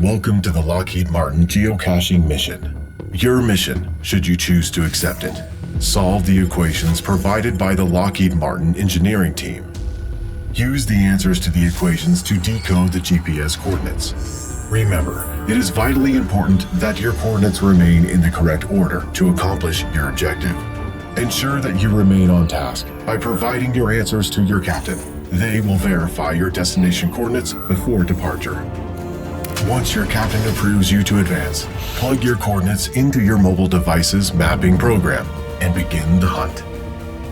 Welcome to the Lockheed Martin Geocaching mission. Your mission, should you choose to accept it, solve the equations provided by the Lockheed Martin engineering team. Use the answers to the equations to decode the GPS coordinates. Remember, it is vitally important that your coordinates remain in the correct order to accomplish your objective. Ensure that you remain on task by providing your answers to your captain. They will verify your destination coordinates before departure. Once your captain approves you to advance, plug your coordinates into your mobile device's mapping program and begin the hunt.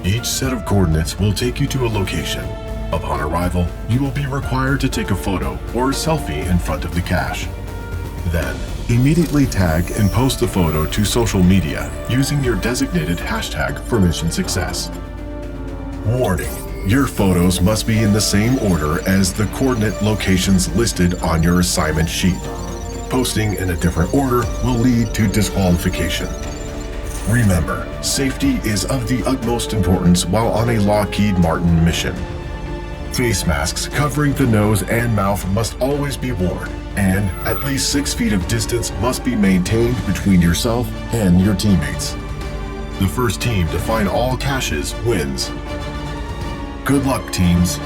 Each set of coordinates will take you to a location. Upon arrival, you will be required to take a photo or a selfie in front of the cache. Then, immediately tag and post the photo to social media using your designated hashtag for mission success. Warning: your photos must be in the same order as the coordinate locations listed on your assignment sheet. Posting in a different order will lead to disqualification. Remember, safety is of the utmost importance while on a Lockheed Martin mission. Face masks covering the nose and mouth must always be worn, and at least 6 feet of distance must be maintained between yourself and your teammates. The first team to find all caches wins. Good luck, teams.